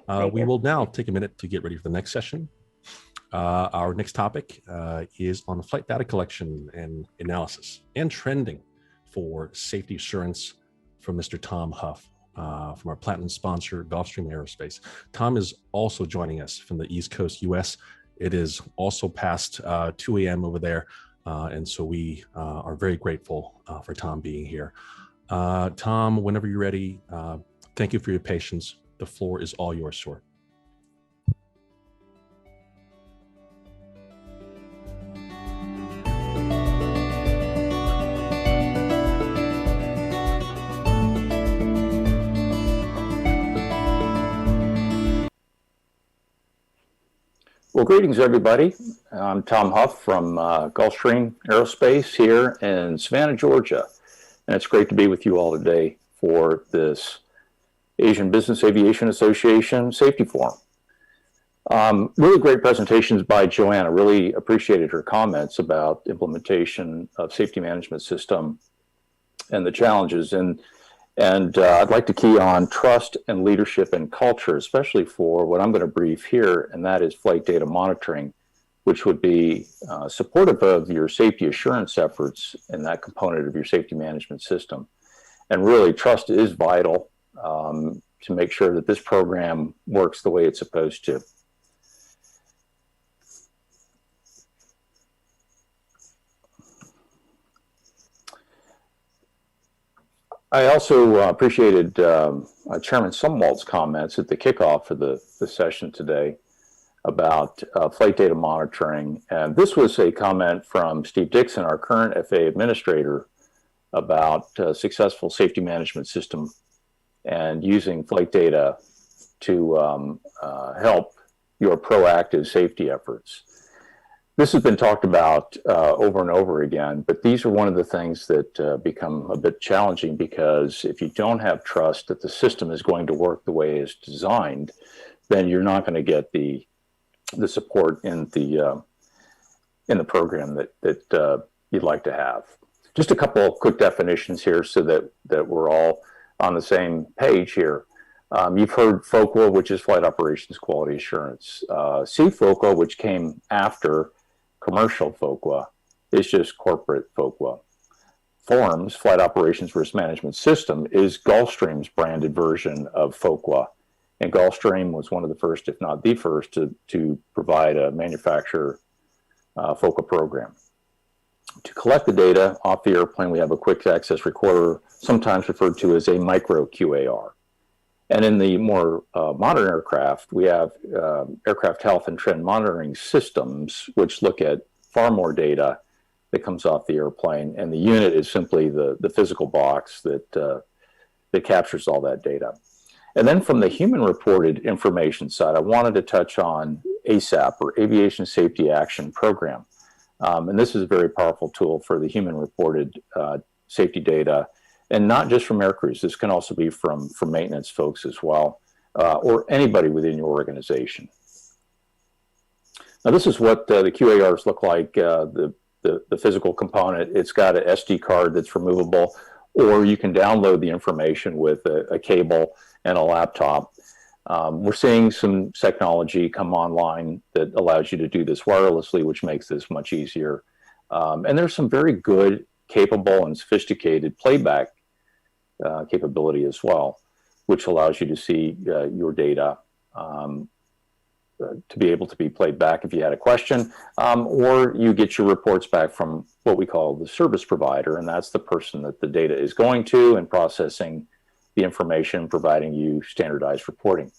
We will now take a minute to get ready for the next session. Our next topic is on flight data collection and analysis and trending for safety assurance from Mr. Tom Huff from our platinum sponsor, Gulfstream Aerospace. Tom is also joining us from the East Coast, US. It is also past 2 a.m. over there, and so we are very grateful for Tom being here. Tom, whenever you're ready, thank you for your patience. The floor is all yours, sir. Well, greetings, everybody. I'm Tom Huff from Gulfstream Aerospace here in Savannah, Georgia. And it's great to be with you all today for this Asian Business Aviation Association Safety Forum. Really great presentations by Joanna. Really appreciated her comments about implementation of safety management system and the challenges. And I'd like to key on trust and leadership and culture, especially for what I'm going to brief here, and that is flight data monitoring, which would be supportive of your safety assurance efforts and that component of your safety management system. And really, trust is vital to make sure that this program works the way it's supposed to. I also appreciated Chairman Sumwalt's comments at the kickoff for the session today about flight data monitoring. And this was a comment from Steve Dixon, our current FAA administrator, about successful safety management system and using flight data to help your proactive safety efforts. This has been talked about over and over again, but these are one of the things that become a bit challenging, because if you don't have trust that the system is going to work the way it's designed, then you're not going to get the support in the program that you'd like to have. Just a couple of quick definitions here so that we're all on the same page here. You've heard FOQA, which is Flight Operations Quality Assurance. CFOQA, which came after commercial FOQA, is just corporate FOQA. FORMS, Flight Operations Risk Management System, is Gulfstream's branded version of FOQA. And Gulfstream was one of the first, if not the first, to provide a manufacturer FOQA program. To collect the data off the airplane, we have a quick access recorder, sometimes referred to as a micro QAR. And in the more modern aircraft, we have aircraft health and trend monitoring systems, which look at far more data that comes off the airplane. And the unit is simply the physical box that captures all that data. And then from the human reported information side, I wanted to touch on ASAP, or Aviation Safety Action Program. And this is a very powerful tool for the human reported safety data. And not just from aircrews, this can also be from maintenance folks as well, or anybody within your organization. Now, this is what the QARs look like, the physical component. It's got an SD card that's removable, or you can download the information with a cable and a laptop. We're seeing some technology come online that allows you to do this wirelessly, which makes this much easier. And there's some very good, capable, and sophisticated playback capability as well, which allows you to see your data to be able to be played back if you had a question, or you get your reports back from what we call the service provider, and that's the person that the data is going to and processing the information, providing you standardized reporting.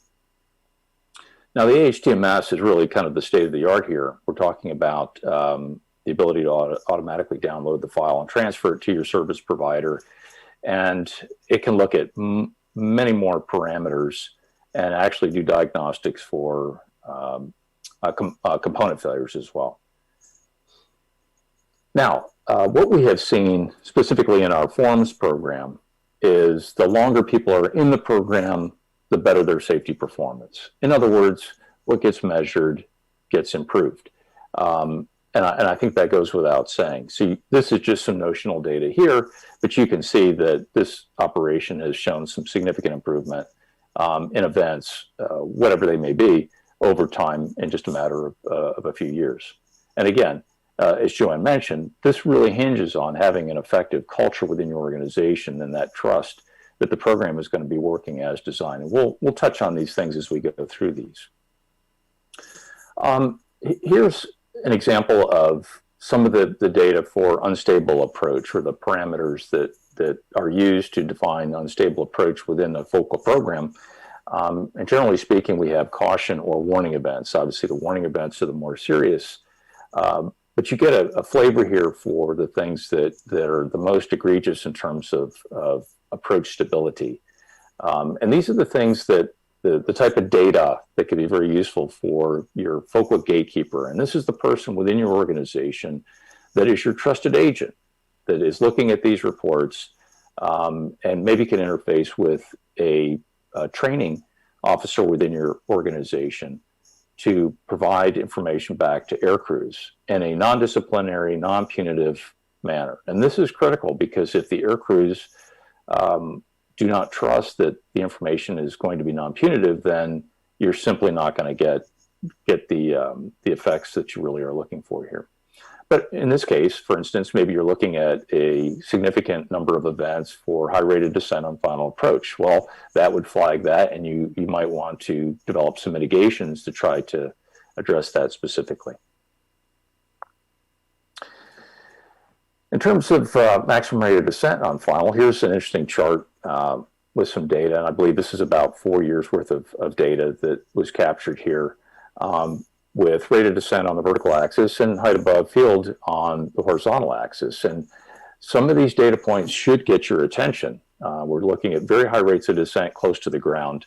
Now, the AHTMS is really kind of the state of the art here. We're talking about the ability to automatically download the file and transfer it to your service provider. And it can look at many more parameters and actually do diagnostics for component failures as well. Now, what we have seen specifically in our forms program is the longer people are in the program, the better their safety performance. In other words, what gets measured gets improved. And I think that goes without saying. So this is just some notional data here, but you can see that this operation has shown some significant improvement in events, whatever they may be, over time in just a matter of a few years. And again, as Joanne mentioned, this really hinges on having an effective culture within your organization and that trust that the program is going to be working as designed. And we'll touch on these things as we go through these. Here's an example of some of the data for unstable approach, or the parameters that are used to define unstable approach within a focal program. And generally speaking, we have caution or warning events. Obviously, the warning events are the more serious, but you get a flavor here for the things that are the most egregious in terms of approach stability. And these are the things that the type of data that could be very useful for your focal gatekeeper. And this is the person within your organization that is your trusted agent, that is looking at these reports and maybe can interface with a training officer within your organization to provide information back to air crews in a non-disciplinary, non-punitive manner. And this is critical because if the air crews do not trust that the information is going to be non-punitive, then you're simply not going to get the effects that you really are looking for here. But in this case, for instance, maybe you're looking at a significant number of events for high rate of descent on final approach. Well, that would flag that, and you might want to develop some mitigations to try to address that specifically. In terms of maximum rate of descent on final, here's an interesting chart with some data, and I believe this is about 4 years worth of data that was captured here. With rate of descent on the vertical axis and height above field on the horizontal axis. And some of these data points should get your attention. We're looking at very high rates of descent close to the ground.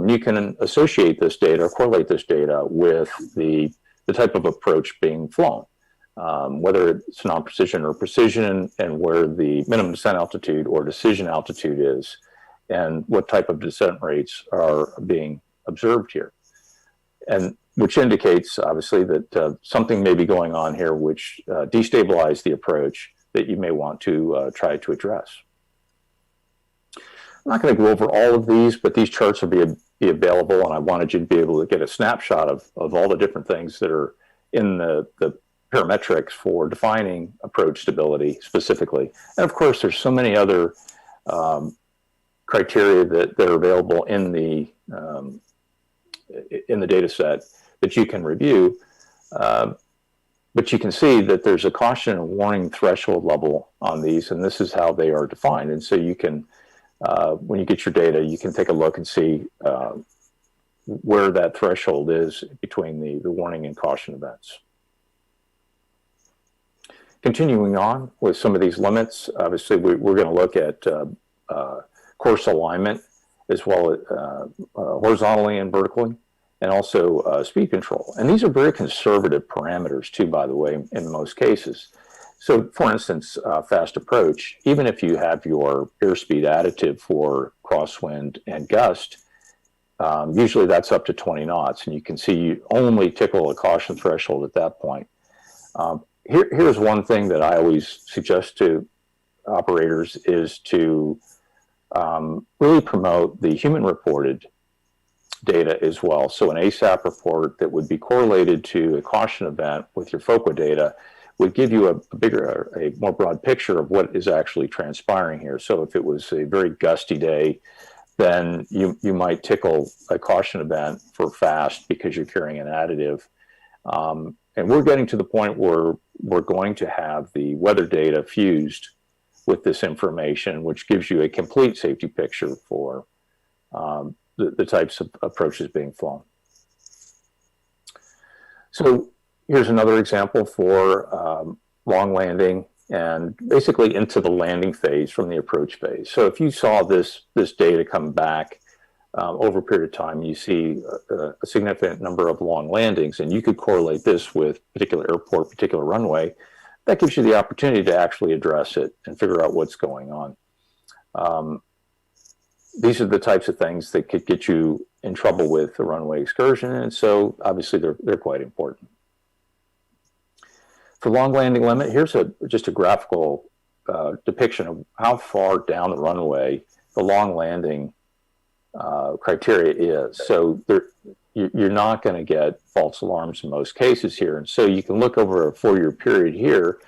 You can associate this data, or correlate this data with the type of approach being flown, whether it's non-precision or precision, and where the minimum descent altitude or decision altitude is, and what type of descent rates are being observed here. And which indicates, obviously, that something may be going on here which destabilize the approach that you may want to try to address. I'm not going to go over all of these, but these charts will be available, and I wanted you to be able to get a snapshot of all the different things that are in the parametrics for defining approach stability specifically. And of course, there's so many other criteria that are available in the data set that you can review, but you can see that there's a caution and warning threshold level on these, and this is how they are defined. And so you can, when you get your data, you can take a look and see where that threshold is between the warning and caution events. Continuing on with some of these limits, obviously we're going to look at course alignment, as well as horizontally and vertically, and also speed control. And these are very conservative parameters too, by the way, in most cases. So for instance, fast approach, even if you have your airspeed additive for crosswind and gust, usually that's up to 20 knots. And you can see you only tickle a caution threshold at that point. Here's one thing that I always suggest to operators is to really promote the human reported data as well. So an ASAP report that would be correlated to a caution event with your FOCA data would give you a more broad picture of what is actually transpiring here. So if it was a very gusty day, then you might tickle a caution event for fast because you're carrying an additive. And we're getting to the point where we're going to have the weather data fused with this information, which gives you a complete safety picture for the types of approaches being flown. So here's another example for long landing and basically into the landing phase from the approach phase. So if you saw this data come back over a period of time, you see a significant number of long landings, and you could correlate this with particular airport, particular runway. That gives you the opportunity to actually address it and figure out what's going on. These are the types of things that could get you in trouble with the runway excursion, and so obviously they're quite important. For long landing limit, here's just a graphical depiction of how far down the runway the long landing criteria is. So you're not going to get false alarms in most cases here. And so you can look over a 4-year period here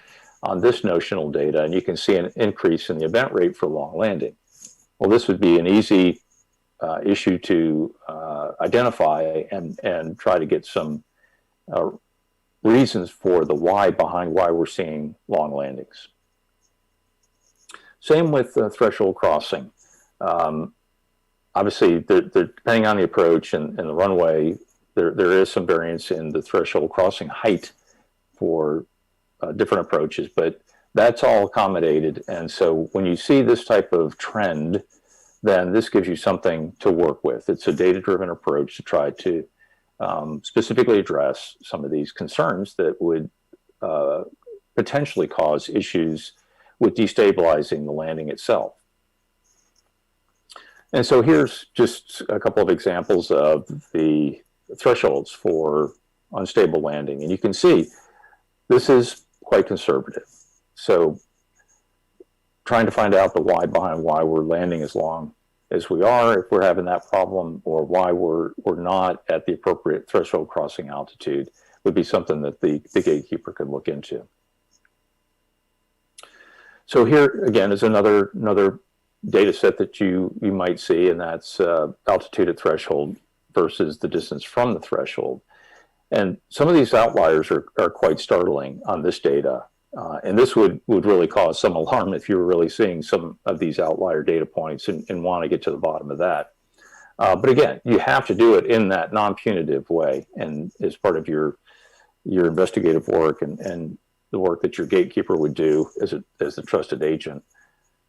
on this notional data, and you can see an increase in the event rate for long landing. Well, this would be an easy issue to identify and try to get some reasons for the why behind why we're seeing long landings. Same with threshold crossing. Obviously, depending on the approach and the runway, there is some variance in the threshold crossing height for different approaches, but that's all accommodated. And so when you see this type of trend, then this gives you something to work with. It's a data-driven approach to try to specifically address some of these concerns that would potentially cause issues with destabilizing the landing itself. And so here's just a couple of examples of the thresholds for unstable landing. And you can see this is quite conservative. So trying to find out the why behind why we're landing as long as we are, if we're having that problem, or why we're not at the appropriate threshold crossing altitude, would be something that the gatekeeper could look into. So here again is another data set that you might see, and that's altitude at threshold versus the distance from the threshold. And some of these outliers are quite startling on this data. And this would really cause some alarm if you were really seeing some of these outlier data points and want to get to the bottom of that. But again, you have to do it in that non-punitive way and as part of your investigative work and the work that your gatekeeper would do as the trusted agent.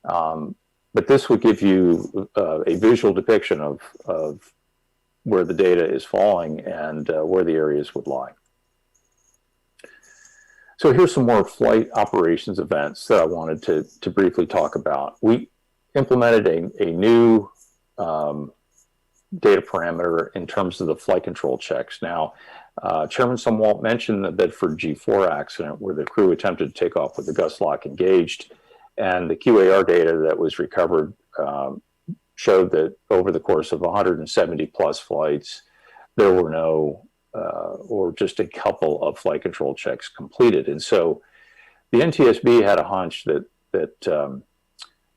But this would give you a visual depiction of where the data is falling and where the areas would lie. So here's some more flight operations events that I wanted to briefly talk about. We implemented a new data parameter in terms of the flight control checks. Now, Chairman Sumwalt mentioned the Bedford G4 accident where the crew attempted to take off with the gust lock engaged, and the QAR data that was recovered showed that over the course of 170 plus flights, there were no or just a couple of flight control checks completed. And so the NTSB had a hunch that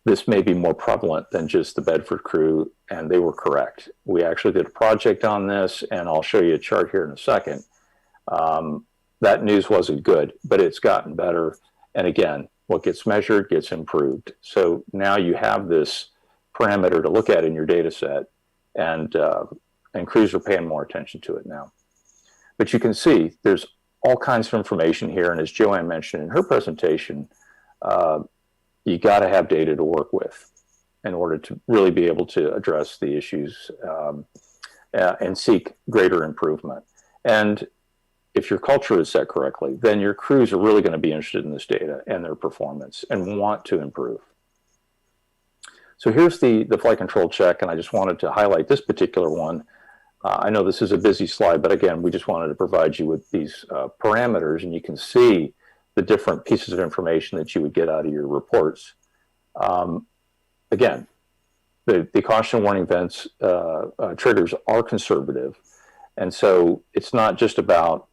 this may be more prevalent than just the Bedford crew, and they were correct. We actually did a project on this, and I'll show you a chart here in a second. That news wasn't good, but it's gotten better. And again, what gets measured gets improved. So now you have this parameter to look at in your data set, and crews are paying more attention to it now. But you can see there's all kinds of information here, and as Joanne mentioned in her presentation, you got to have data to work with in order to really be able to address the issues and seek greater improvement. And if your culture is set correctly, then your crews are really going to be interested in this data and their performance and want to improve. So here's the flight control check, and I just wanted to highlight this particular one. I know this is a busy slide, but again, we just wanted to provide you with these parameters, and you can see the different pieces of information that you would get out of your reports. Again, the caution warning events triggers are conservative, and so it's not just about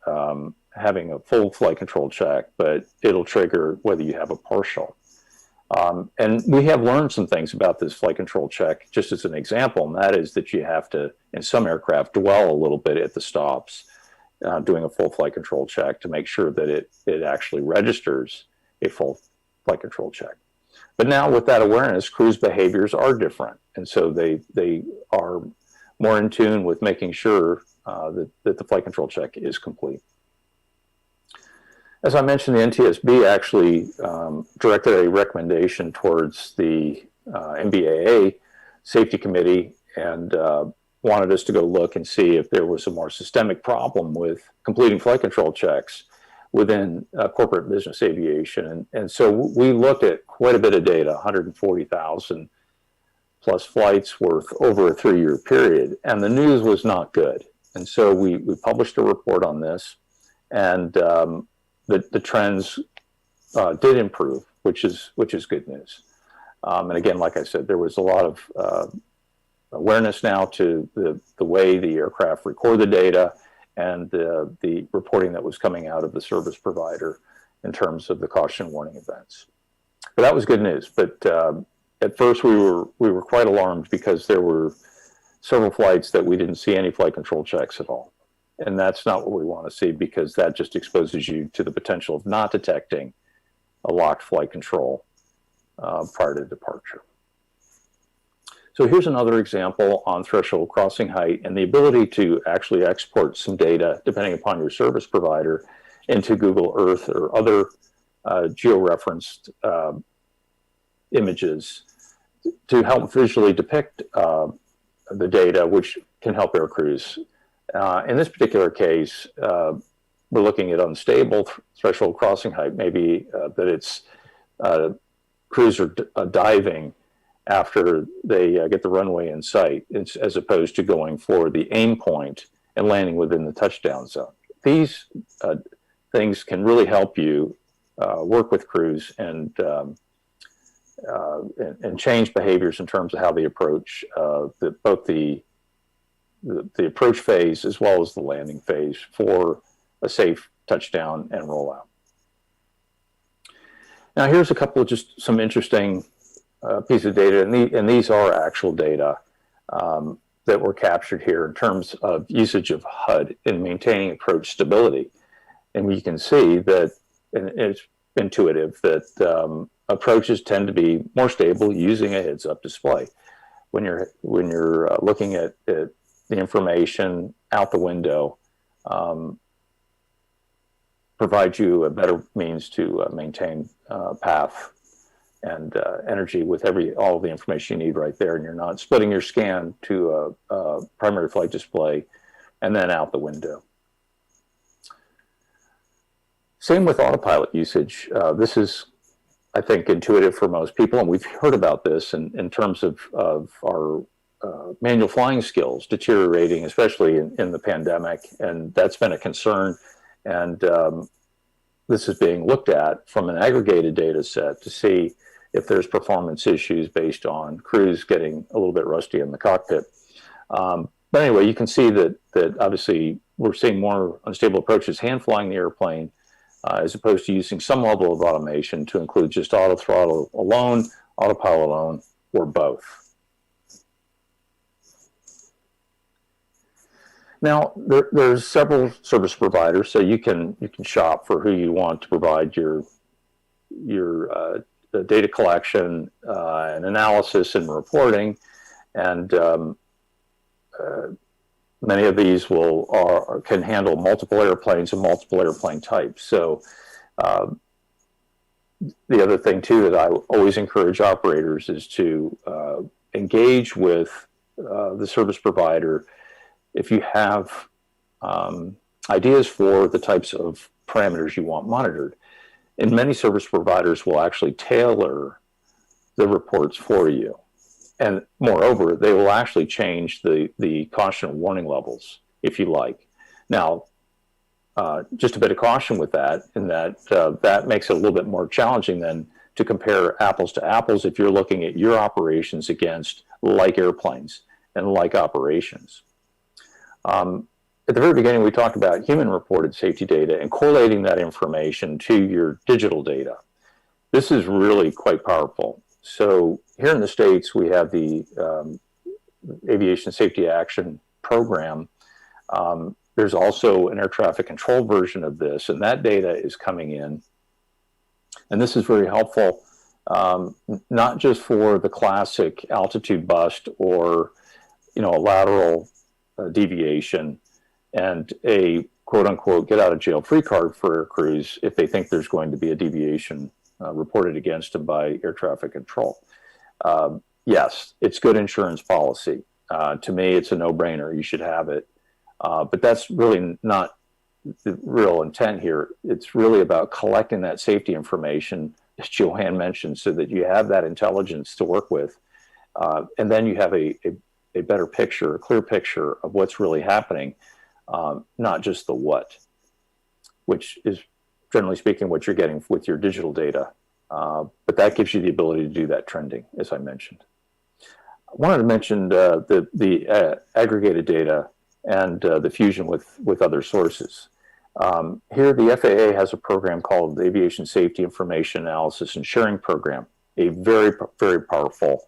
having a full flight control check, but it'll trigger whether you have a partial. And we have learned some things about this flight control check, just as an example, and that is that you have to, in some aircraft, dwell a little bit at the stops, doing a full flight control check to make sure that it actually registers a full flight control check. But now with that awareness, crews' behaviors are different, and so they are more in tune with making sure that the flight control check is complete. As I mentioned, the NTSB actually directed a recommendation towards the NBAA Safety Committee and wanted us to go look and see if there was a more systemic problem with completing flight control checks within corporate business aviation. And so we looked at quite a bit of data, 140,000 plus flights worth over a 3-year period, and the news was not good. And so we published a report on this, and the trends did improve, which is good news. And again, like I said, there was a lot of awareness now to the way the aircraft record the data and the reporting that was coming out of the service provider in terms of the caution warning events. But that was good news. But at first we were quite alarmed because there were several flights that we didn't see any flight control checks at all. And that's not what we want to see, because that just exposes you to the potential of not detecting a locked flight control prior to departure. So here's another example on threshold crossing height and the ability to actually export some data, depending upon your service provider, into Google Earth or other georeferenced images to help visually depict the data, which can help air crews. In this particular case, we're looking at unstable threshold crossing height, maybe that it's crews are diving after they get the runway in sight, as opposed to going for the aim point and landing within the touchdown zone. These things can really help you work with crews and change behaviors in terms of how they approach both the approach phase as well as the landing phase for a safe touchdown and rollout. Now here's a couple of just some interesting pieces of data, and these are actual data that were captured here in terms of usage of HUD in maintaining approach stability. And you can see that, and it's intuitive, that approaches tend to be more stable using a heads-up display. When you're looking at the information out the window, provides you a better means to maintain path and energy with all the information you need right there, and you're not splitting your scan to a primary flight display and then out the window. Same with autopilot usage. This is, I think, intuitive for most people, and we've heard about this in terms of our manual flying skills deteriorating, especially in the pandemic, and that's been a concern. And this is being looked at from an aggregated data set to see if there's performance issues based on crews getting a little bit rusty in the cockpit. But anyway, you can see that obviously we're seeing more unstable approaches hand flying the airplane, as opposed to using some level of automation to include just auto throttle alone, autopilot alone, or both. Now, there's several service providers, so you can shop for who you want to provide your data collection and analysis and reporting, and many of these can handle multiple airplanes and multiple airplane types. So the other thing too that I always encourage operators is to engage with the service provider if you have ideas for the types of parameters you want monitored. And many service providers will actually tailor the reports for you. And moreover, they will actually change the caution and warning levels if you like. Now, just a bit of caution with that, in that that makes it a little bit more challenging than to compare apples to apples if you're looking at your operations against like airplanes and like operations. At the very beginning, we talked about human-reported safety data and correlating that information to your digital data. This is really quite powerful. So here in the States, we have the Aviation Safety Action Program. There's also an air traffic control version of this, and that data is coming in. And this is very helpful, not just for the classic altitude bust or, a lateral deviation and a quote-unquote get-out-of-jail-free card for air crews if they think there's going to be a deviation reported against them by air traffic control. Yes, it's good insurance policy. To me, it's a no-brainer. You should have it. But that's really not the real intent here. It's really about collecting that safety information, as Joanne mentioned, so that you have that intelligence to work with. And then you have a better picture, a clear picture of what's really happening, not just the what, which is generally speaking what you're getting with your digital data. But that gives you the ability to do that trending, as I mentioned. wanted to mention the aggregated data and the fusion with other sources. Here, the FAA has a program called the Aviation Safety Information Analysis and Sharing Program, a very, very powerful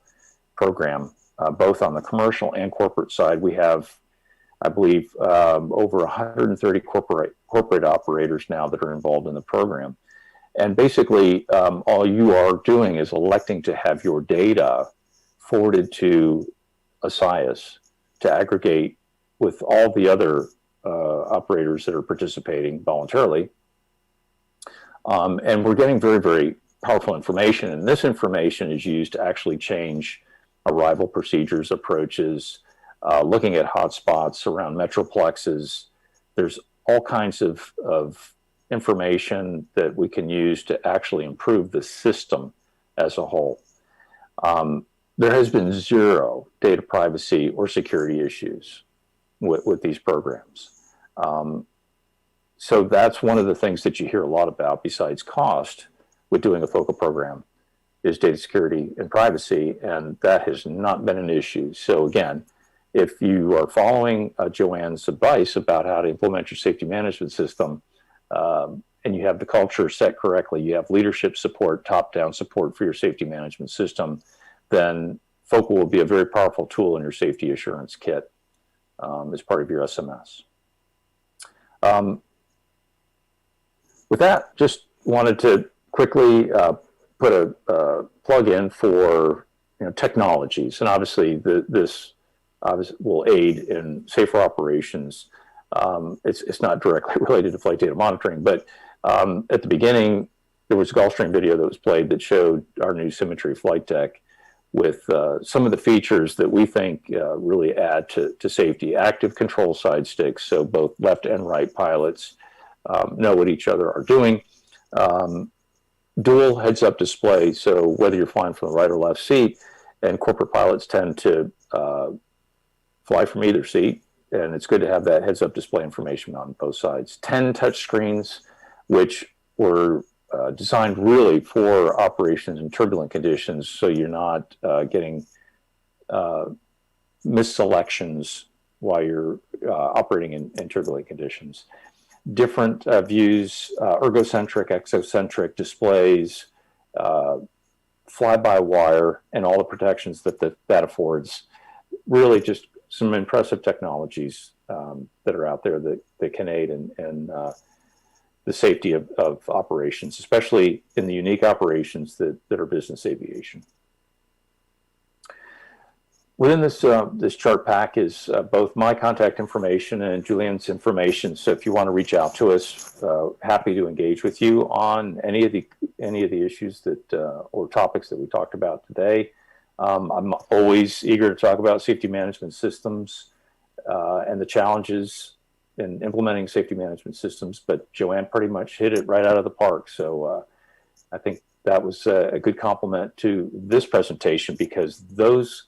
program, both on the commercial and corporate side. We have, I believe, over 130 corporate operators now that are involved in the program. And basically, all you are doing is electing to have your data forwarded to ASIAS to aggregate with all the other operators that are participating voluntarily. And we're getting very, very powerful information. And this information is used to actually change arrival procedures, approaches, looking at hotspots around metroplexes. There's all kinds of information that we can use to actually improve the system as a whole. There has been zero data privacy or security issues with these programs. So that's one of the things that you hear a lot about besides cost with doing a FOCA program is data security and privacy, and that has not been an issue. So again, if you are following Joanne's advice about how to implement your safety management system, and you have the culture set correctly, you have leadership support, top-down support for your safety management system, then FOCA will be a very powerful tool in your safety assurance kit as part of your SMS. With that, just wanted to quickly put a plug in for technologies, and obviously this will aid in safer operations. It's not directly related to flight data monitoring, but at the beginning, there was a Gulfstream video that was played that showed our new Symmetry flight deck with some of the features that we think really add to safety. Active control side sticks, so both left and right pilots know what each other are doing. Dual heads-up display, so whether you're flying from the right or left seat, and corporate pilots tend to fly from either seat, and it's good to have that heads-up display information on both sides. 10 touch screens, which were designed really for operations in turbulent conditions, so you're not getting misselections while you're operating in turbulent conditions. Different views, ergocentric, exocentric displays, fly-by-wire, and all the protections that affords. Really just some impressive technologies that are out there that can aid in the safety of operations, especially in the unique operations that are business aviation. Within this chart pack is both my contact information and Julian's information. So if you want to reach out to us, happy to engage with you on any of the issues that or topics that we talked about today. I'm always eager to talk about safety management systems and the challenges in implementing safety management systems, but Joanne pretty much hit it right out of the park. So I think that was a good compliment to this presentation, because those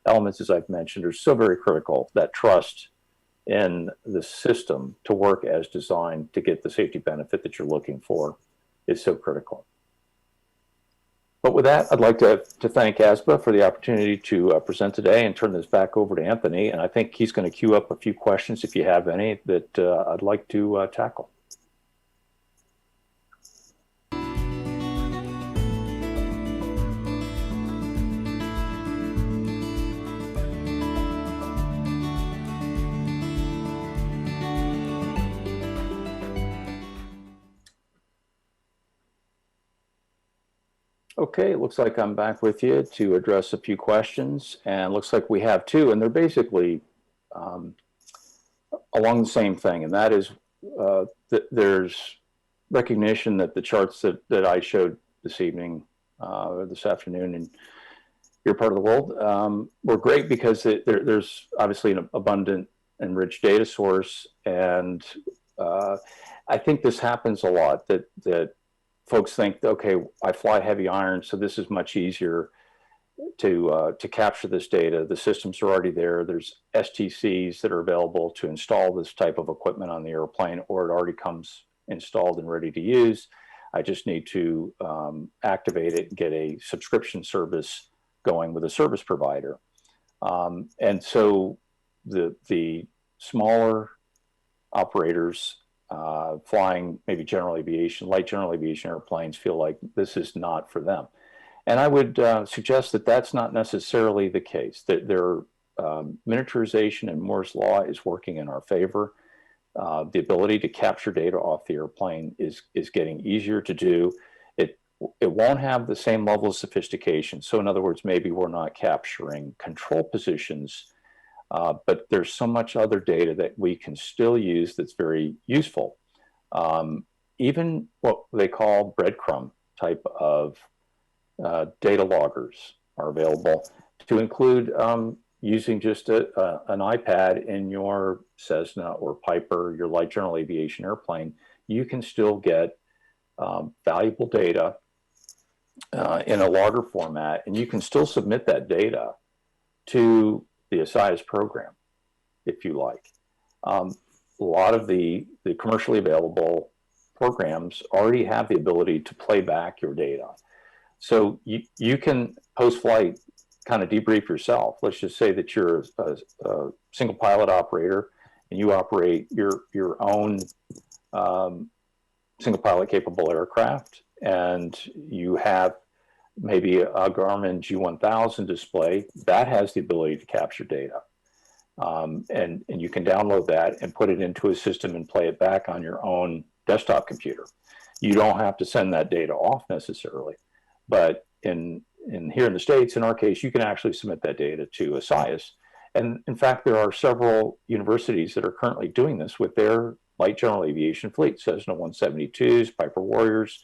elements, as I've mentioned, are so very critical. That trust in the system to work as designed to get the safety benefit that you're looking for is so critical. But with that, I'd like to thank AsBAA for the opportunity to present today and turn this back over to Anthony. And I think he's going to queue up a few questions, if you have any, that I'd like to tackle. Okay, it looks like I'm back with you to address a few questions, and looks like we have two, and they're basically along the same thing, and that is that there's recognition that the charts that I showed this evening or this afternoon in your part of the world were great, because there's obviously an abundant and rich data source, and I think this happens a lot, that folks think, okay, I fly heavy iron, so this is much easier to capture this data. The systems are already there. There's STCs that are available to install this type of equipment on the airplane, or it already comes installed and ready to use. I just need to activate it and get a subscription service going with a service provider. And so the smaller operators flying maybe general aviation, light general aviation airplanes feel like this is not for them. And I would suggest that that's not necessarily the case, that their miniaturization and Moore's law is working in our favor. The ability to capture data off the airplane is getting easier to do. It won't have the same level of sophistication. So in other words, maybe we're not capturing control positions, but there's so much other data that we can still use that's very useful. Even what they call breadcrumb type of data loggers are available to include using just an iPad in your Cessna or Piper, your light general aviation airplane. You can still get valuable data in a logger format, and you can still submit that data to the AsBAA program if you like. A lot of the commercially available programs already have the ability to play back your data. So you can post-flight kind of debrief yourself. Let's just say that you're a single pilot operator and you operate your own single pilot capable aircraft, and you have maybe a Garmin G1000 display that has the ability to capture data. And you can download that and put it into a system and play it back on your own desktop computer. You don't have to send that data off necessarily, but here in the States, in our case, you can actually submit that data to AsBAA. And in fact, there are several universities that are currently doing this with their light general aviation fleet, Cessna 172s, Piper Warriors,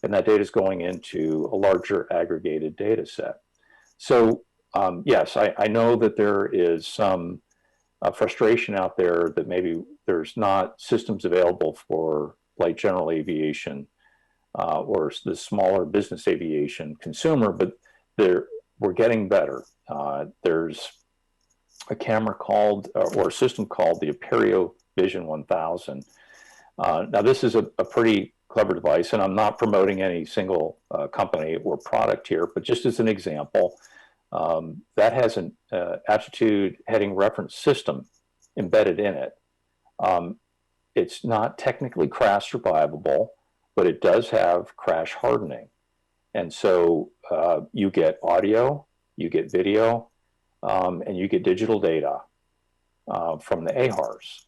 and that data is going into a larger aggregated data set. So yes, I know that there is some frustration out there that maybe there's not systems available for light general aviation or the smaller business aviation consumer, but we're getting better. There's a camera called, or a system called the Imperio Vision 1000. Now this is a pretty clever device, and I'm not promoting any single company or product here, but just as an example, that has an attitude heading reference system embedded in it. It's not technically crash survivable, but it does have crash hardening. And so you get audio, you get video, and you get digital data from the AHRS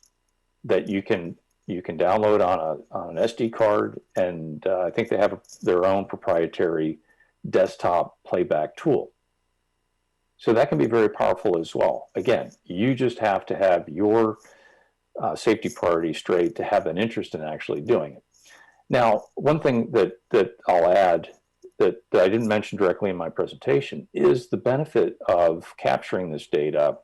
that you can download on an SD card, and I think they have their own proprietary desktop playback tool. So that can be very powerful as well. Again, you just have to have your safety priority straight to have an interest in actually doing it. Now, one thing that I'll add that I didn't mention directly in my presentation is the benefit of capturing this data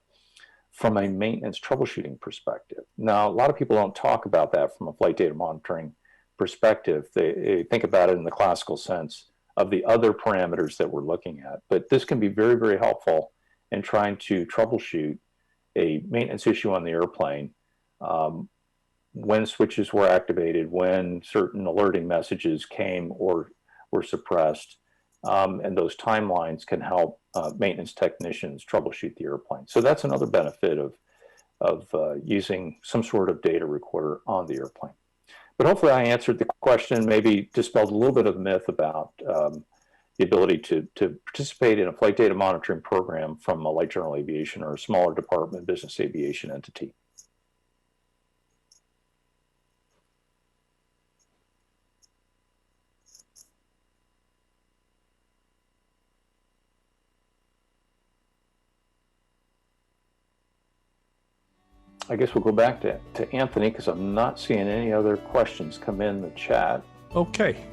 from a maintenance troubleshooting perspective. Now, a lot of people don't talk about that from a flight data monitoring perspective. They think about it in the classical sense of the other parameters that we're looking at. But this can be very, very helpful in trying to troubleshoot a maintenance issue on the airplane, when switches were activated, when certain alerting messages came or were suppressed, and those timelines can help maintenance technicians troubleshoot the airplane. So that's another benefit of using some sort of data recorder on the airplane. But hopefully I answered the question, maybe dispelled a little bit of the myth about the ability to participate in a flight data monitoring program from a light general aviation or a smaller department business aviation entity. I guess we'll go back to Anthony because I'm not seeing any other questions come in the chat. Okay.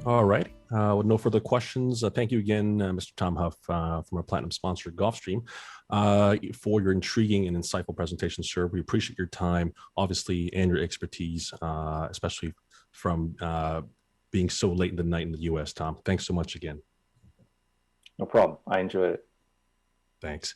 All right. With no further questions, thank you again, Mr. Tom Huff from our Platinum sponsor, Gulfstream, for your intriguing and insightful presentation, sir. We appreciate your time, obviously, and your expertise, especially from being so late in the night in the U.S., Tom. Thanks so much again. No problem. I enjoyed it. Thanks.